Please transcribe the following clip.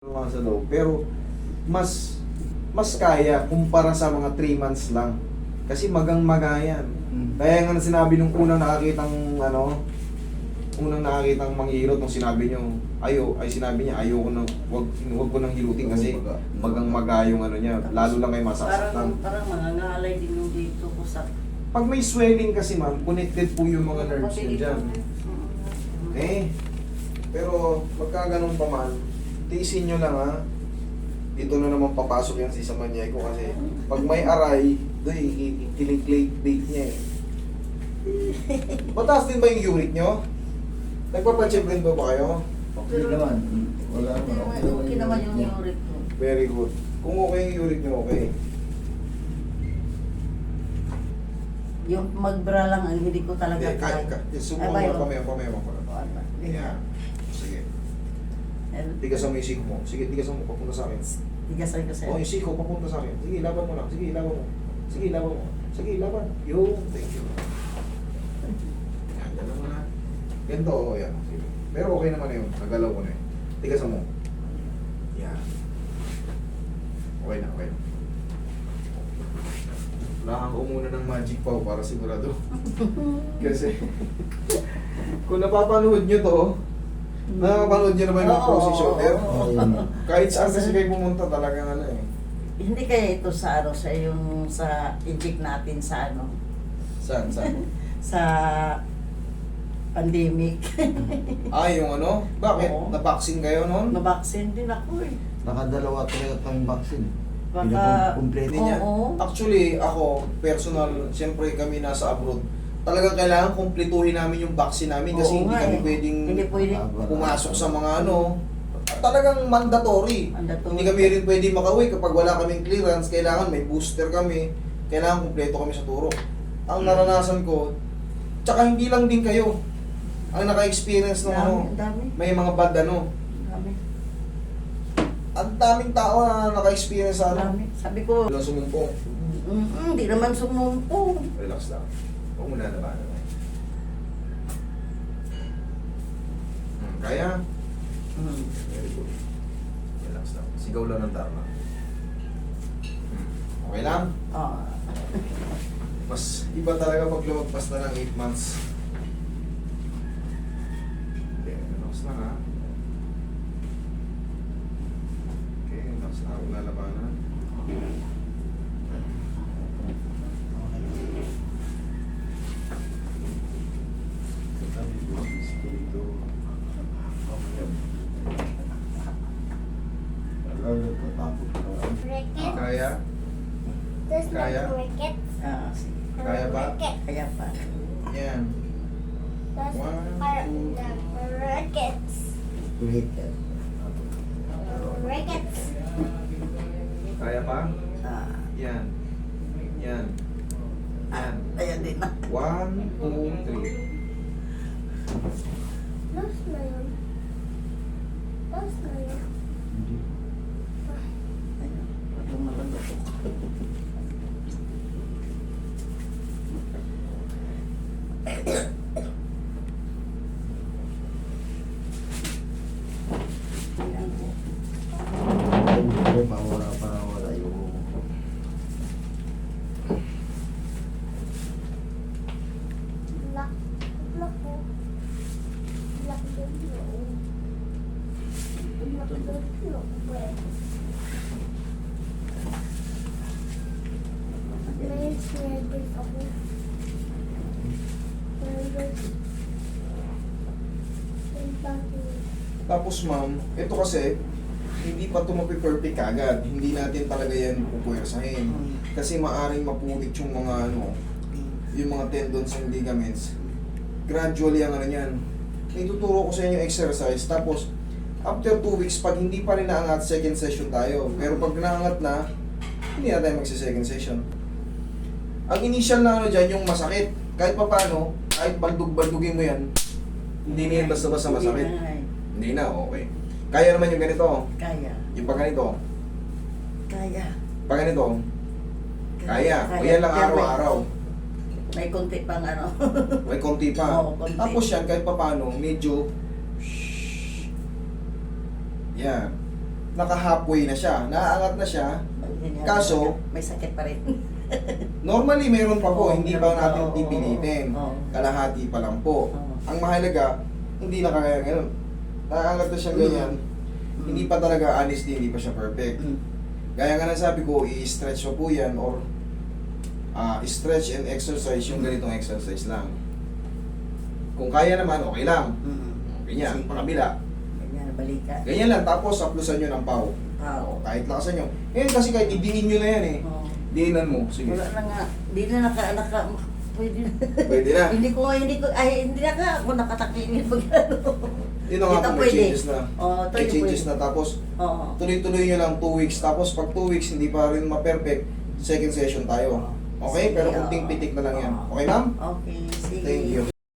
sa loob. Pero mas kaya kumpara sa mga 3 months lang. Kasi magang-magayan. Kaya nga sinabi nung unang nakakitang manghihirot nung sinabi niyo, sinabi niya ayoko nang wag ko nang hilutin kasi magang-maga yung ano niya, lalo lang ay masasaktan. Parang mangangalay din yung dito ko sa... Pag may swelling kasi ma'am, connected po yung mga nerves niya dyan. Okay? Pero pagka ganun pa man, tiisin nyo lang ha. Dito na naman papasok yan si Samanyay ko kasi pag may aray, doy, kiliklik niya eh. Mataas din ba yung uric nyo? Nagpapacheck din ba kayo? Okay naman. Wala naman. Okay naman yung uric ko. Very good. Kung okay yung uric nyo, okay. Yung magbra lang ang hindi ko talaga Subukan mo pamaya mo. Ganyan. Sige. Tigasan mo yung siko mo. Sige, tigasan mo. Papunta sa akin. Tigasan ko sa'yo. Yung siko, papunta sa akin. Sige, laban mo lang. Sige, laban mo. Sige, laban mo. Sige, laban. Yo, thank you. Yan, gano'n mo na. Ganito, yan. Sige. Pero okay naman na yun. Nagalaw ko na yun. Tigasan mo. Yan. Okay na, okay na. Kailangan ko muna ng magic pow para sigurado. Kasi, kung napapanood nyo to, nakapanood nyo naman yung Proxy Shoulder. Kahit saan kasi kayo pumunta talagang ano eh. Hindi kaya ito sa sa yung sa inject natin sa Saan? sa pandemic. Yung ano? Bakit? Oo. Na-vaccine kayo noon? Na-vaccine din ako eh. Nakadalawa talaga kaming vaccine. Baka... Kompleto. Hindi niya. Oo. Actually, ako, personal, siyempre kami nasa abroad, talagang kailangan kumpletuhin namin yung vaccine namin kasi Oo hindi nga kami eh. pwedeng Hindi pwede. pumasok sa mga talagang mandatory. Mandatory. Hindi kami rin pwede makauwi kapag wala kaming clearance, kailangan may booster kami, kailangan kumpleto kami sa turok. Ang naranasan ko, tsaka hindi lang din kayo ang naka-experience ng Ang dami. may mga bad Ang dami. ang daming tao na naka-experience sa Ang dami. Sabi ko, Walang sumumpong. hindi naman sumumpong. Relax lang. Huwag mo lalabanan. Kaya? Very good. Relax lang. Sigaw lang ng tarma. Okay lang? Oh. Mas iba talaga pag lumagpas na ng 8 months. Okay, relax lang ha. Okay, relax lang. Huwag lalabanan. Cricket. Kaya? There's no Kaya? cricket. Sige. Kaya ba? Cricket. Kaya pa. Yan. There's One, the crickets. Crickets. Kaya pa? Ah, Yan. Yan. Yan. ayan din na. 1, 2, 3. Lost na yun. Lost na yun. Ayun. Lumalabas ako. Ayan po. Mawala yung... Lock. Lock ko. Lock din yun. Lock din yun. May nervous ako. Nervous. Tapos ma'am, ito kasi, hindi pa ito mapiperfect agad. Hindi natin talaga yan pupuwersahin. Kasi maaring mapulit yung mga yung mga tendons and ligaments. Gradually ang yan. Ituturo ko sa inyo exercise. Tapos, after 2 weeks, pag hindi pa rin naangat, second session tayo. Pero pag naangat na, hindi na tayo magsi-second session. Ang initial na dyan, yung masakit. Kahit pa paano, kahit baldug-baldugin mo yan, hindi na yan basta-basta masakit. Hindi na, okay. Kaya naman yung ganito. Kaya. Yung pag ganito. Kaya. Pag ganito. Kaya. O yan lang Kaya araw-araw. May konti pang May konti pa. Oo, konti. Tapos yan, kahit pa paano, medyo yan. naka-halfway na siya. Naaangat na siya. Kaso, may sakit pa rin. normally meron pa po, Oo, hindi meron pa natin pa, oo, pipilitin. oo. Kalahati pa lang po. Oo. Ang mahalaga, hindi na kaya ngayon. Naaangat na siya ganyan. Mm. Hindi pa talaga, honestly, hindi pa siya perfect. Mm. Gaya nga ng sabi ko, i-stretch mo po yan or stretch and exercise yung ganitong exercise lang. Kung kaya naman, okay lang. Mm. Ganyan, Sige. pakabila. Ganyan, balikan. Ganyan lang, tapos saplusan nyo ng pau. Oo. Kahit lakasan nyo. Ngayon kasi kahit idingin nyo na yan eh. Oo. Diinan mo, sige. Wala na nga. Hindi na pwede na. Pwede na. hindi na ka ako nakatakingin pag ano. Yun na nga Hindi po, may pwede. changes na. Oo, May changes na, tapos Oo. tuloy-tuloy nyo lang 2 weeks. Tapos pag 2 weeks hindi pa rin ma-perfect, second session tayo. Okay? Sige, Pero kunting oo. pitik na lang yan. Oo. Okay ma'am? Okay, sige. Thank you.